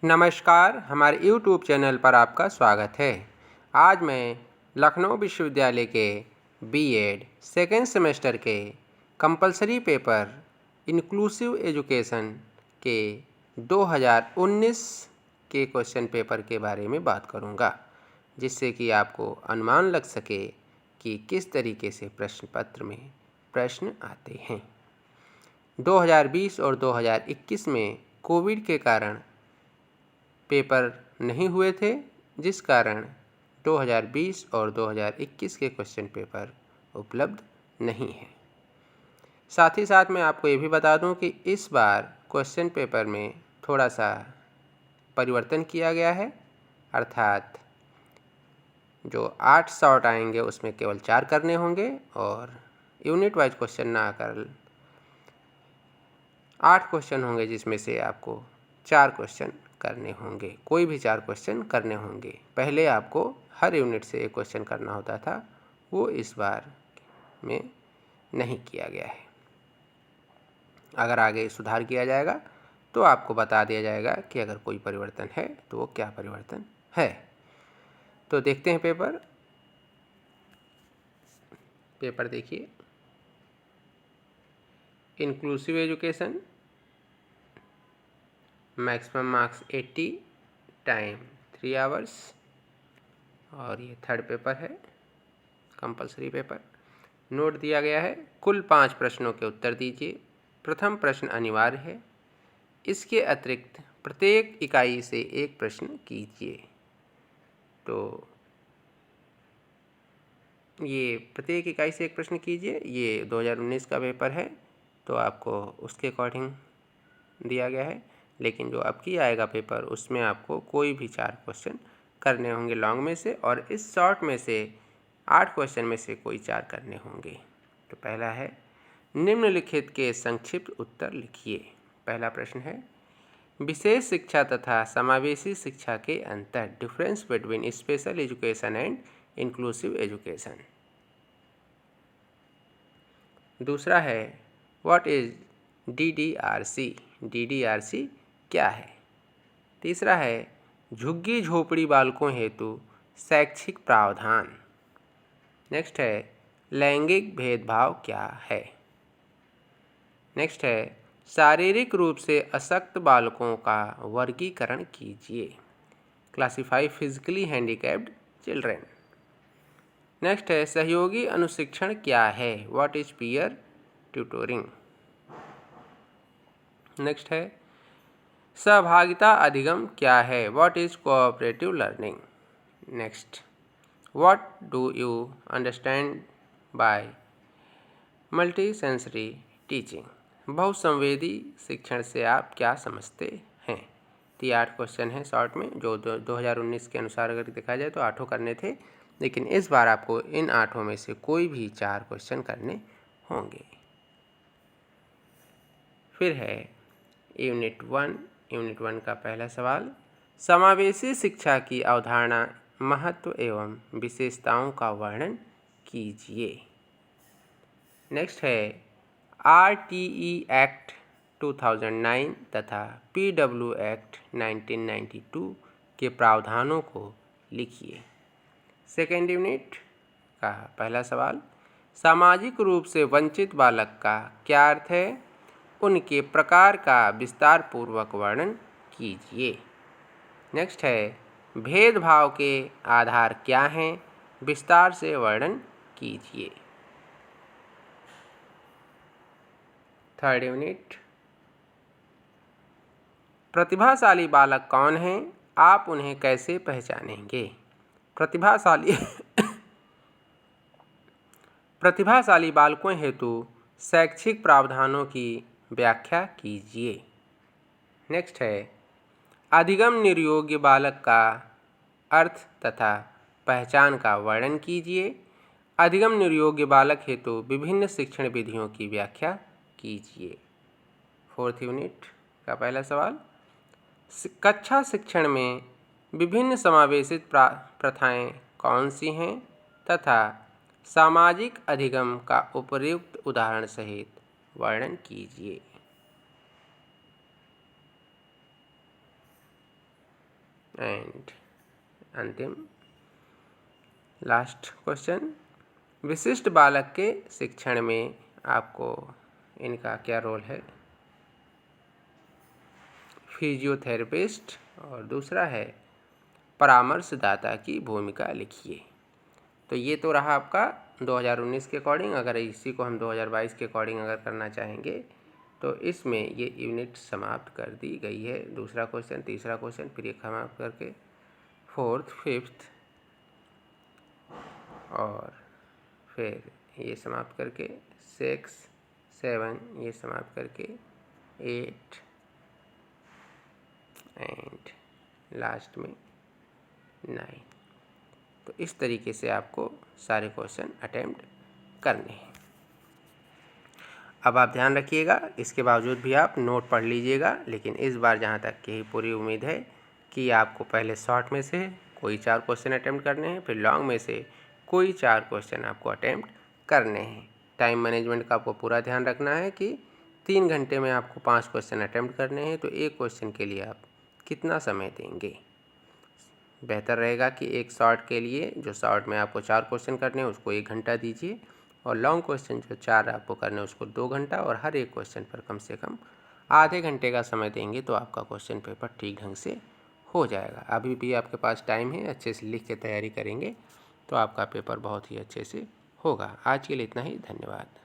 नमस्कार, हमारे YouTube channel पर आपका स्वागत है। आज मैं लखनऊ विश्वविद्यालय के बीएड सेकेंड सेमेस्टर के कंपलसरी पेपर इंक्लूसिव एजुकेशन के 2019 के क्वेश्चन पेपर के बारे में बात करूंगा, जिससे कि आपको अनुमान लग सके कि किस तरीके से प्रश्न पत्र में प्रश्न आते हैं। 2020 और 2021 में कोविड के कारण पेपर नहीं हुए थे, जिस कारण 2020 और 2021 के क्वेश्चन पेपर उपलब्ध नहीं हैं। साथ ही साथ मैं आपको ये भी बता दूं कि इस बार क्वेश्चन पेपर में थोड़ा सा परिवर्तन किया गया है, अर्थात जो 8 शॉर्ट आएंगे उसमें केवल 4 करने होंगे और यूनिट वाइज क्वेश्चन ना आकर 8 क्वेश्चन होंगे, जिसमें से आपको 4 क्वेश्चन करने होंगे। कोई भी 4 क्वेश्चन करने होंगे। पहले आपको हर यूनिट से एक क्वेश्चन करना होता था, वो इस बार में नहीं किया गया है। अगर आगे सुधार किया जाएगा तो आपको बता दिया जाएगा कि अगर कोई परिवर्तन है तो वो क्या परिवर्तन है। तो देखते हैं पेपर देखिए। Inclusive education, maximum marks 80, time 3 hours, और ये थर्ड पेपर है, कंपलसरी पेपर। नोट दिया गया है, कुल 5 प्रश्नों के उत्तर दीजिए। प्रथम प्रश्न अनिवार्य है। इसके अतिरिक्त प्रत्येक इकाई से एक प्रश्न कीजिए। तो ये प्रत्येक इकाई से एक प्रश्न कीजिए, ये 2019 का पेपर है, तो आपको उसके अकॉर्डिंग दिया गया है। लेकिन जो अब की आएगा पेपर, उसमें आपको कोई भी 4 क्वेश्चन करने होंगे लॉन्ग में से, और इस शॉर्ट में से 8 क्वेश्चन में से कोई 4 करने होंगे। तो पहला है, निम्नलिखित के संक्षिप्त उत्तर लिखिए। पहला प्रश्न है, विशेष शिक्षा तथा समावेशी शिक्षा के अंतर, difference between special education and inclusive education. दूसरा है, व्हाट इज DDRC, DDRC क्या है। तीसरा है, झुग्गी झोपड़ी बालकों हेतु शैक्षिक प्रावधान। नेक्स्ट है, लैंगिक भेदभाव क्या है। नेक्स्ट है, शारीरिक रूप से अशक्त बालकों का वर्गीकरण कीजिए। Classify physically handicapped children. Next है, सहयोगी अनुशिक्षण क्या है, what is peer tutoring. Next है, सहभागिता अधिगम क्या है, what is cooperative learning. Next, what do you understand by multi sensory teaching, बहुसंवेदी शिक्षण से आप क्या समझते हैं। तो ये 8 क्वेश्चन हैं शॉर्ट में, जो 2019 के अनुसार अगर देखा जाए तो 8 करने थे, लेकिन इस बार आपको इन 8 में से कोई भी 4 क्वेश्चन करने होंगे। फिर है यूनिट 1 का पहला सवाल, समावेशी शिक्षा की अवधारणा, महत्व एवं विशेषताओं का वर्णन कीजिए। नेक्स्ट है, RTE एक्ट 2009 तथा PW एक्ट 1992 के प्रावधानों को लिखिए। सेकेंड यूनिट का पहला सवाल, सामाजिक रूप से वंचित बालक का क्या अर्थ है, उनके प्रकार का विस्तार पूर्वक वर्णन कीजिए। नेक्स्ट है, भेदभाव के आधार क्या हैं, विस्तार से वर्णन कीजिए। थर्ड यूनिट, प्रतिभाशाली बालक कौन हैं, आप उन्हें कैसे पहचानेंगे। प्रतिभाशाली बालकों हेतु शैक्षिक प्रावधानों की व्याख्या कीजिए। नेक्स्ट है, अधिगम निर्योग्य बालक का अर्थ तथा पहचान का वर्णन कीजिए। अधिगम निर्योग्य बालक हेतु विभिन्न शिक्षण विधियों की व्याख्या कीजिए। फोर्थ यूनिट का पहला सवाल, कक्षा शिक्षण में विभिन्न समावेशित प्रथाएं कौन सी हैं तथा सामाजिक अधिगम का उपयुक्त उदाहरण सहित वर्णन कीजिए। एंड अंतिम लास्ट क्वेश्चन, विशिष्ट बालक के शिक्षण में आपको इनका क्या रोल है? फिजियोथेरेपिस्ट, और दूसरा है परामर्शदाता की भूमिका लिखिए। तो ये तो रहा आपका 2019 के अकॉर्डिंग। अगर इसी को हम 2022 के अकॉर्डिंग अगर करना चाहेंगे तो इसमें ये यूनिट समाप्त कर दी गई है। दूसरा क्वेश्चन, तीसरा क्वेश्चन, फिर ये समाप्त करके फोर्थ, फिफ्थ और फिर ये समाप्त करके 6, 7, ये समाप्त करके 8 एंड लास्ट में 9। तो इस तरीके से आपको सारे क्वेश्चन अटेम्प्ट करने हैं। अब आप ध्यान रखिएगा, इसके बावजूद भी आप नोट पढ़ लीजिएगा, लेकिन इस बार जहाँ तक की पूरी उम्मीद है कि आपको पहले शॉर्ट में से कोई 4 क्वेश्चन अटेम्प्ट करने हैं, फिर लॉन्ग में से कोई 4 क्वेश्चन आपको अटेम्प्ट करने हैं। टाइम मैनेजमेंट का आपको पूरा ध्यान रखना है कि 3 घंटे में आपको 5 क्वेश्चन अटेम्प्ट करने हैं, तो एक क्वेश्चन के लिए आप कितना समय देंगे? बेहतर रहेगा कि एक शॉर्ट के लिए, जो शॉर्ट में आपको 4 क्वेश्चन करने हैं, उसको 1 घंटा दीजिए, और लॉन्ग क्वेश्चन जो 4 आपको करने हैं उसको 2 घंटा, और हर एक क्वेश्चन पर कम से कम आधे घंटे का समय देंगे तो आपका क्वेश्चन पेपर ठीक ढंग से हो जाएगा। अभी भी आपके पास टाइम है, अच्छे से लिख के तैयारी करेंगे तो आपका पेपर बहुत ही अच्छे से होगा। आज के लिए इतना ही, धन्यवाद।